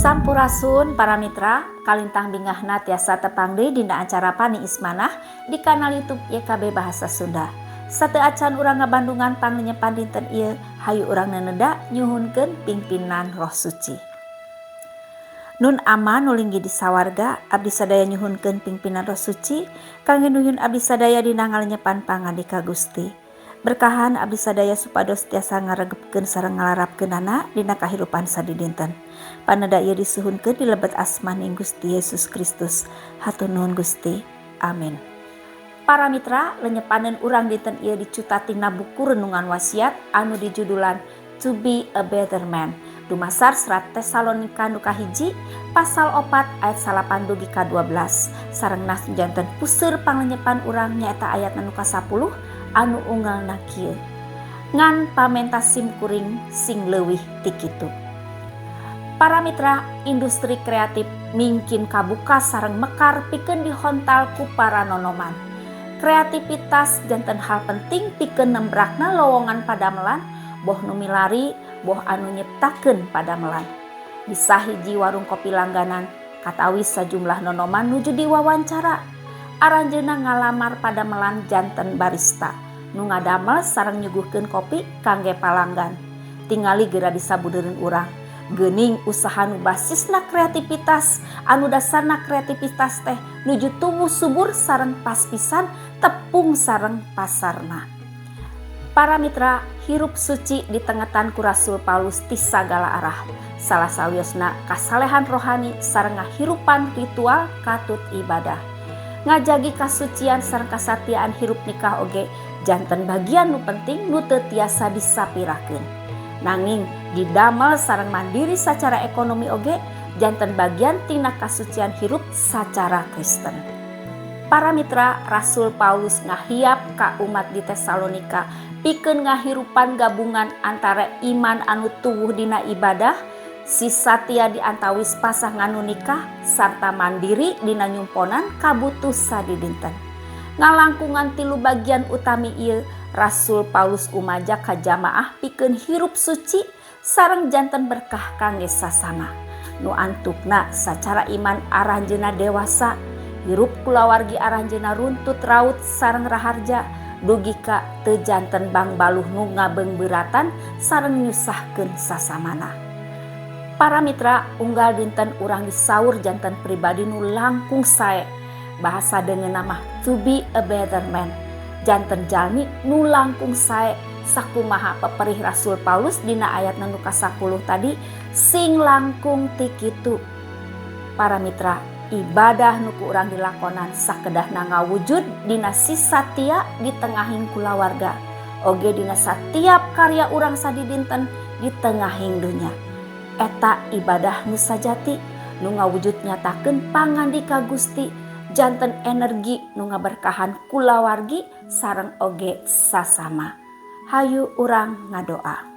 Sampurasun para mitra, kalintang bingahna tiasa tepangdeui dina acara Pani Ismanah di kanal YouTube YKB Bahasa Sunda. Sate acan urang ngabandungan pangnyenyepan dinten ieu, hayu urang neneda nyuhunkeun pingpinan Roh Suci. Nun ama nulinggi di sawarga, abdi sadaya nyuhunkeun pingpinan Roh Suci, kangge nuhun abdi sadaya dina ngalenyepan pangandika Gusti. Berkahan abdi sadaya supados tiasa ngaregepkeun sareng ngalarapkeunana dina kahirupan sadidinten. Paneda ieu disuhunkeun di lebet asmaning Gusti Yesus Kristus. Hatur nuhun Gusti. Amin. Para mitra, lenyepaneun urang dinten ieu dicuta tina buku renungan wasiat anu dijudulan To Be a Better Man. Dumasar Serat Tesalonika nu kahiji pasal 4 ayat 8 dugi ka 12 sareng nas janten puseur panglenyepan urang nyaeta ayat nu ka-10 anu unggalna kieu. Ngan pamentas sim kuring sing leuwih ti kitu. Para mitra, industri kreatif mingkin kabuka sareng mekar pikeun dihontal ku para nonoman. Kreativitas janten hal penting pikeun nembrakna lowongan padamelan, boh nu milari, boh anu nyiptakeun padamelan. Di sahiji warung kopi langganan, katawis sajumlah nonoman nuju diwawancara. Aranjeunna ngalamar padamelan janten barista, nu ngadamel sareng nyuguhkeun kopi kangge palanggan. Tingali geura disabudeureun urang. Geuning usaha nu basisna kreativitas, anu dasarna kreativitas teh nuju tumbuh subur sareng pas pisan tepung sareng pasarna. Para mitra, hirup suci ditengetan ku Rasul Paulus ti sagala arah. Salah sawiosna kasalehan rohani sareng ngahirupan ritual katut ibadah. Ngajagi kasucian sareng kasatiaan hirup nikah oge janten bagian nu penting nu teu tiasa disapirakeun. Nanging didamel sareng mandiri sacara ekonomi oge janten bagian tina kasucian hirup sacara Kristen. Para mitra, Rasul Paulus ngahiap ka umat di Tesalonika pikeun ngahirupan gabungan antara iman anu tuwuh dina ibadah, sisatia di antawis pasah nganu nikah, sarta mandiri dina nyumponan kabutuh sadidinten. Ngalangkungan tilu bagian utami ieu, Rasul Paulus umaja ka jamaah pikeun hirup suci sareng janten berkah kangge sasama. Nu antukna sacara iman aranjeunna dewasa, hirup kulawargi aranjeunna runtut raut sareng raharja, dugi ka teu janten bangbaluh nu ngabeungbeuratan sareng nyusahkeun sasamana. Para mitra, unggal dinten urang disaur janten pribadi nu langkung sae. Bahasa dengan nama To Be a Better Man. Janten jalmi nu langkung sae sakumaha peperih Rasul Paulus dina ayat nu ka-10 tadi sing langkung ti kitu. Para mitra, ibadah nu ku urang dilakonan sakedahna ngawujud dina sisatia di tengahing kulawarga, oge dina satiap karya urang sadidinten di tengahing dunya. Eta ibadah nu sajati nu ngawujud nyatakeun pangandika Gusti, janten energi nu ngaberkahan kulawargi sareng oge sasama. Hayu urang ngadoa.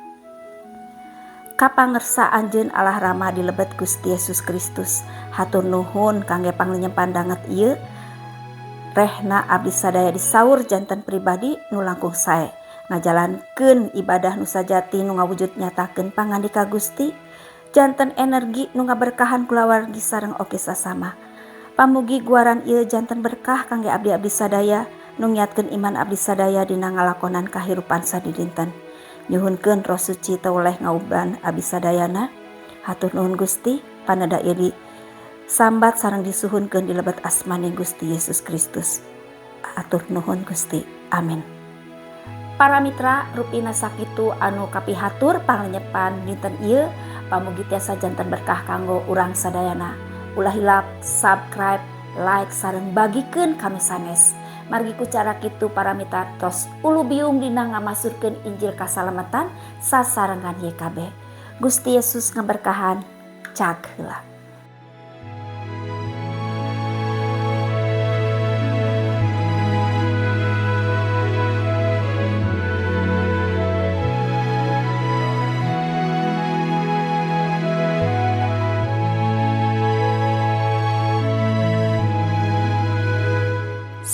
Kapangersa anjeun Allah Rama di lebet Gusti Yesus Kristus, hatur nuhun kangge panglenyepan danget ieu. Rehna abdi sadaya disaur janten pribadi nu langkung sae ngajalankeun ibadah nu sajati nu ngawujud nyatakeun pangandika Gusti, janten energi nu ngaberkahan kulawargi sareng oge sasama. Pamugi guaran ieu janten berkah kangge abdi-abdi sadaya nu ngiatkeun iman abdi sadaya dina ngalakonan kahirupan sadidinten. Nyuhunkeun Roh Suci teu oleh ngauban abdi sadayana. Hatur nuhun Gusti, paneda ieu disambat sareng disuhunkeun di lebet asmaning Gusti Yesus Kristus. Hatur nuhun Gusti. Amin. Para mitra, rupina sakitu anu kapihatur panglenyepan dinten ieu, pamugi tiasa janten berkah kanggo urang sadayana. Ulah hilap, subscribe, like, sareng bagikeun kami sanes. Margi ku cara kitu para mitra tos ulu biung dina ngamasurkeun Injil kasalamatan sasarengan YKB. Gusti Yesus ngaberkahan. Cag heula.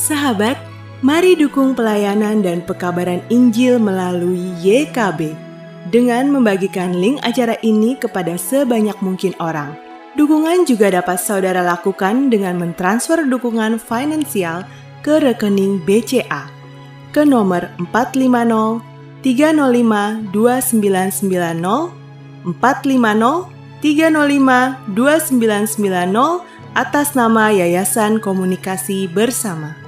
Sahabat, mari dukung pelayanan dan pekabaran Injil melalui YKB dengan membagikan link acara ini kepada sebanyak mungkin orang. Dukungan juga dapat saudara lakukan dengan mentransfer dukungan finansial ke rekening BCA ke nomor 450 305 2990 450 305 2990 atas nama Yayasan Komunikasi Bersama.